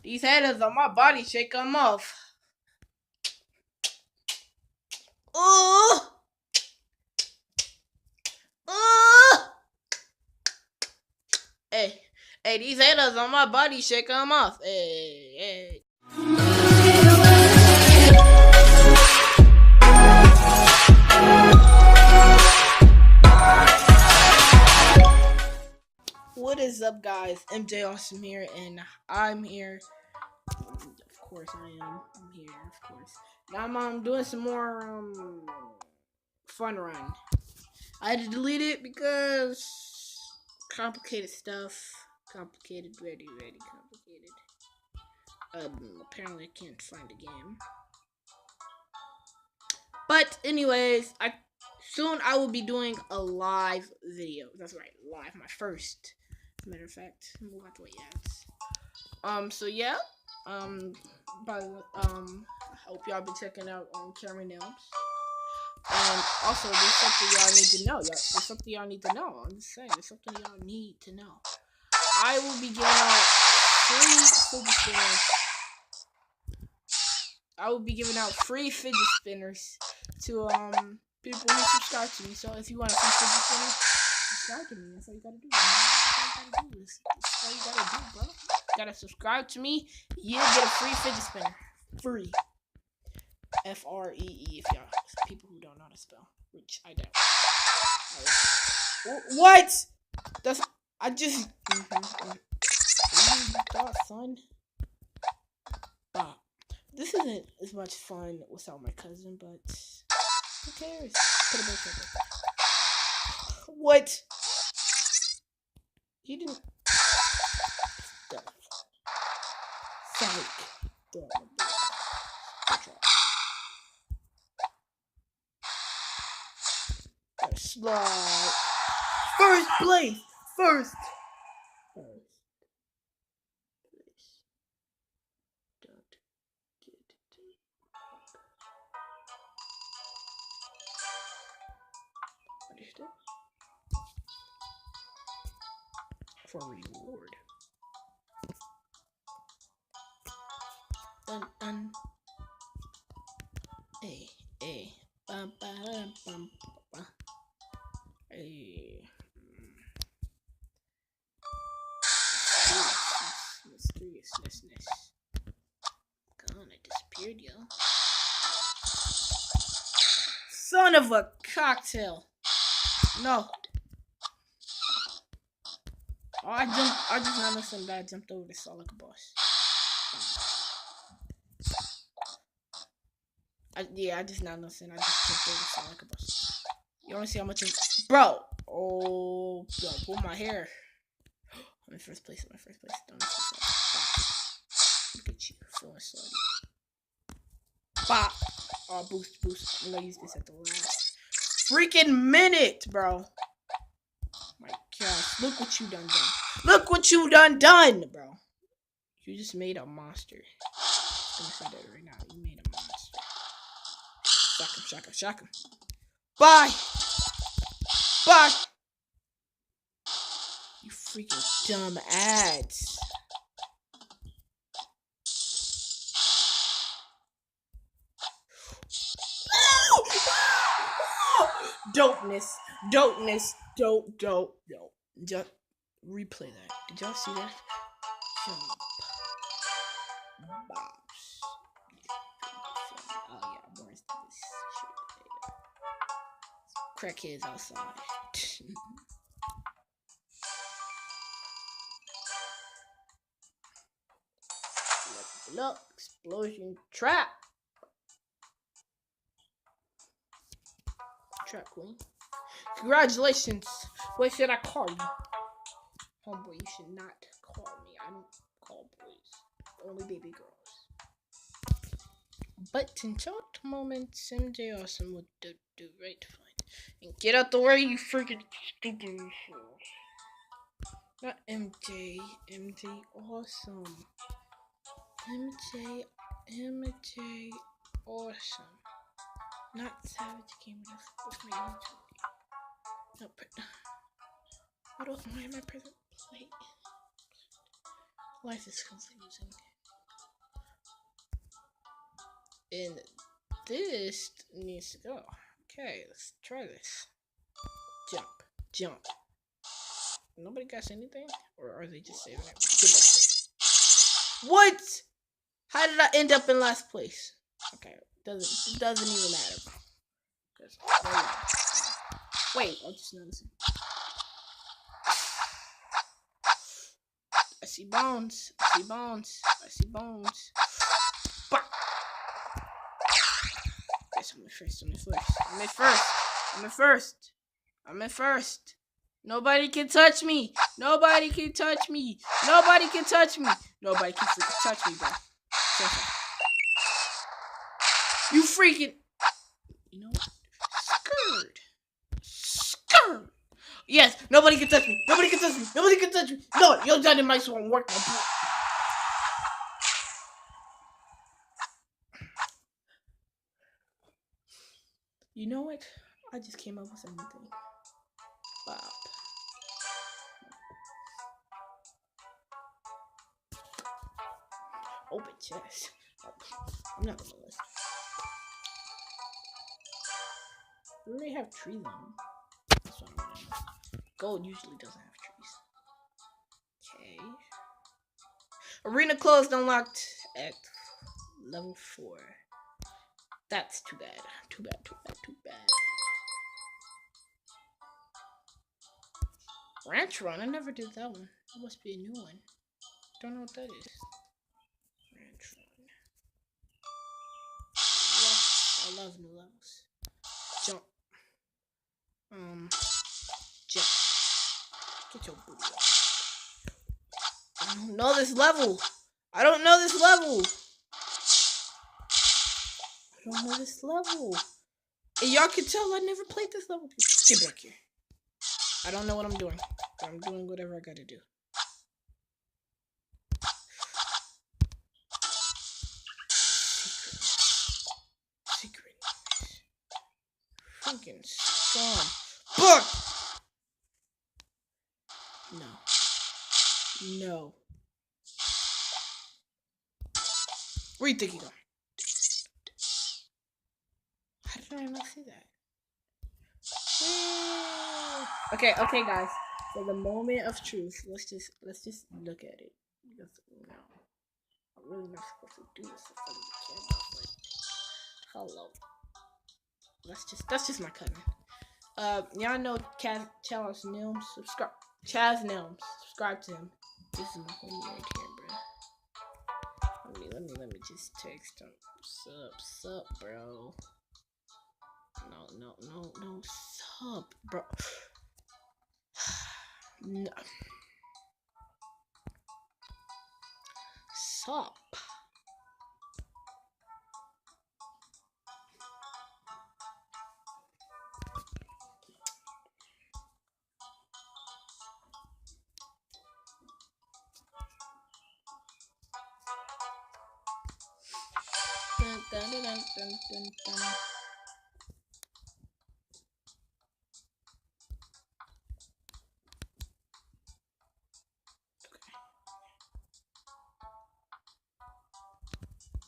These haters on my body, shake them off. Ooh! Ooh! Hey, these haters on my body, shake them off. Hey. What is up, guys? MJ Awesome here, and I'm here. Of course, I am. I'm here, of course. Now I'm doing some more fun run. I had to delete it because complicated stuff. Complicated, very complicated. Apparently I can't find the game. But anyways, soon I will be doing a live video. That's right, live. My first. As a matter of fact, move out the way, yes. So yeah. I hope y'all be checking out Camera Nails. And also, there's something y'all need to know. There's something y'all need to know. I'm just saying, there's something y'all need to know. I will be giving out free fidget spinners. I will be giving out free fidget spinners to people who subscribe to me. So if you want a free fidget spinner, subscribe to me. That's all you gotta do. That's all you gotta do, bro. You gotta subscribe to me. You'll get a free fidget spinner. Free. FREE if y'all people who don't know how to spell, which I don't. What? I just thought, son. This isn't as much fun without my cousin, but who cares? Put a break over. What? He didn't. Psych. Slide. First place. First place. Don't get it. Understood? For reward. Dun. Hey. Bum. Hey. Mysteriousness. Gone, it disappeared, yo. Son of a cocktail. No. Oh, I just not listened that I jumped over this all like a boss. I just not listened. I just jumped over this all like a boss. You wanna see how much bro? Oh, bro, pull my hair. I'm in first place. Don't miss yourself. Look at you, feeling slutty. Bop. Oh, boost. I'm gonna use this at the last freaking minute, bro. My gosh, look what you done. Look what you done, bro. You just made a monster. I'm gonna say that right now. You made a monster. Shock him. Bye. You freaking dumb ads. Dopeness. Dope. Just replay that. Did y'all see that? Jump. Bops. Oh yeah, where's this shit? Crackheads outside. Look, explosion trap queen. Congratulations. What should I call you? Homeboy, you should not call me. I don't call boys. Only baby girls. But in short moments, MJ Awesome would do right fine. And get out the way, you freaking stupid. Not MJ Awesome. MJ Awesome. Not Savage Gamer. That's my YouTube. No, why am I present? Wait. Life is confusing. And this needs to go. Okay, let's try this. Jump. Jump. Nobody got anything? Or are they just saving it? Get back there. What? How did I end up in last place? Okay, it doesn't even matter. Wait, I just noticed. I see bones. I see bones. I see bones. Bah! Yes, I'm in first. I'm in first. I'm in first. I'm in first. I'm in first. Nobody can touch me. Nobody can touch me. Nobody can touch me. Nobody can freaking touch me, bro. You freaking. You know what? Scared. Scared. Yes, nobody can touch me. Nobody can touch me. Nobody can touch me. No, your dynamite won't work, my boy. You know what? I just came up with something. Bop. Open chest. I'm not gonna listen. Do they have trees on them? That's what I want to know. Gold usually doesn't have trees. Okay. Arena closed unlocked at level 4. That's too bad. Too bad, too bad, too bad. Ranch Run? I never did that one. That must be a new one. Don't know what that is. Ranch Run. I love new levels. Jump. Jump. Get your booty off. I don't know this level. I don't know this level. I don't know this level. And y'all can tell I never played this level. Get back here. I don't know what I'm doing, but I'm doing whatever I gotta do. Secret. Freaking scum. Fuck! No. No. Where you think you going? How did I not see that? Okay, guys. For the moment of truth, let's just look at it. Because I'm really not supposed to do this in front of the camera. But hello. That's just my cousin. Y'all know Chaz Nilms. Subscribe. Chaz Nilms. Subscribe to him. This is my homie right here, bro. Let me just text him. Sup, bro. No, sup, bro. No. Sup. Dun, dun, dun, dun, dun, dun.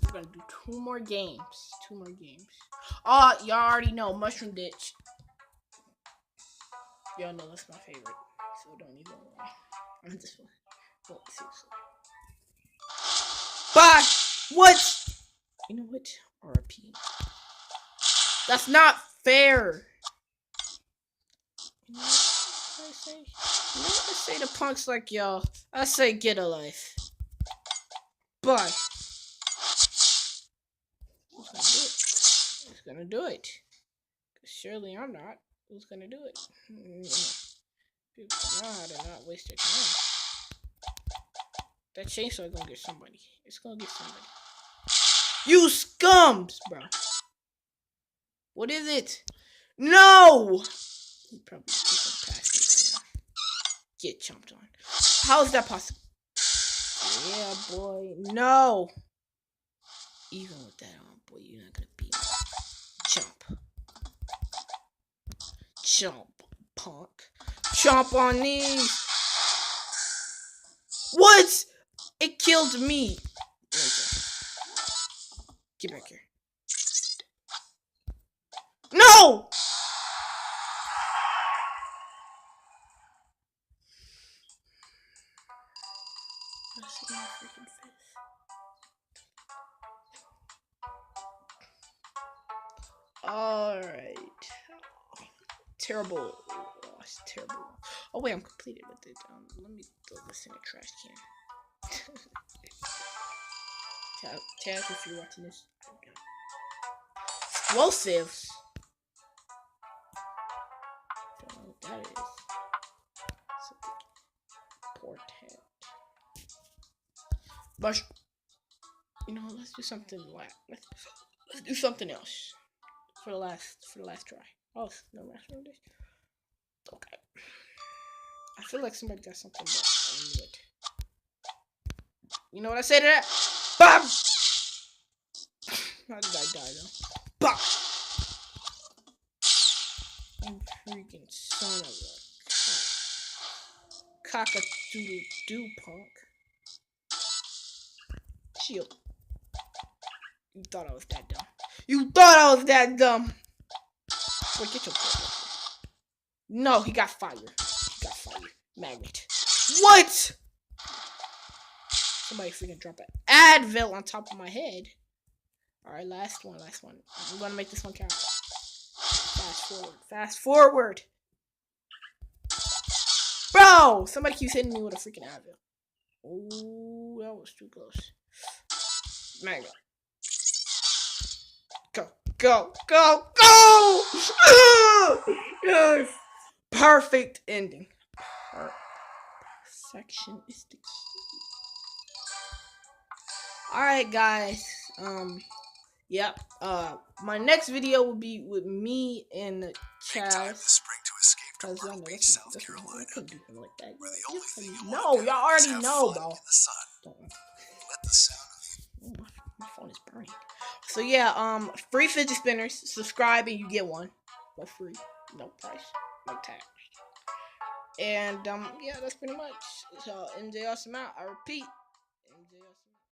We're gonna do 2 more games. 2 more games. Oh, y'all already know Mushroom Ditch. Y'all know that's my favorite. So don't even worry. I'm this one. Oh, seriously. Bye! What? You know what? RP. That's not fair. You know what I say? You know what I say to punks like y'all? I say get a life. Bye. Who's gonna do it? Cause surely I'm not. Who's gonna do it? People know how to not waste their time. That chainsaw gonna get somebody. It's gonna get somebody. You scums, bro. What is it? No! He probably gonna pass me right now. Get chomped on. How is that possible? Yeah, boy. No! Even with that on, boy, you're not gonna beat me. Chomp. Chomp, punk. Chomp on these. What? It killed me. Get back here. No! Let's see my freaking face. Alright. Terrible. Oh, it's terrible. Oh, wait, I'm completed with it. Let me throw this in the trash can. Tag if you're watching this. Explosives. Don't know what that is. Important. But you know, let's do something like let's do something else for the last try. Oh no, last one. Okay. I feel like somebody got something that I knew it. You know what I say to that? BAM! How did I die though? BAM! You freaking son of a cock-a-doodle-doo punk. Shield. You thought I was that dumb. You thought I was that dumb. Wait, get your butt. No, he got fire. He got fire. Magnet. What? Somebody freaking drop an Advil on top of my head. Alright, last one. I'm gonna make this one count. Fast forward. Bro! Somebody keeps hitting me with a freaking Advil. Ooh, that was too close. Magnet. Go! Yes! Perfect ending. Perfection is the key. Alright, guys. Yep. My next video will be with me and the child. Cause y'all know that's I couldn't do them like that. No, y'all already know, bro. My phone is burning. So yeah, free fidget spinners. Subscribe and you get one for free. No price, no tax. And yeah, that's pretty much. So MJ Awesome out. I repeat.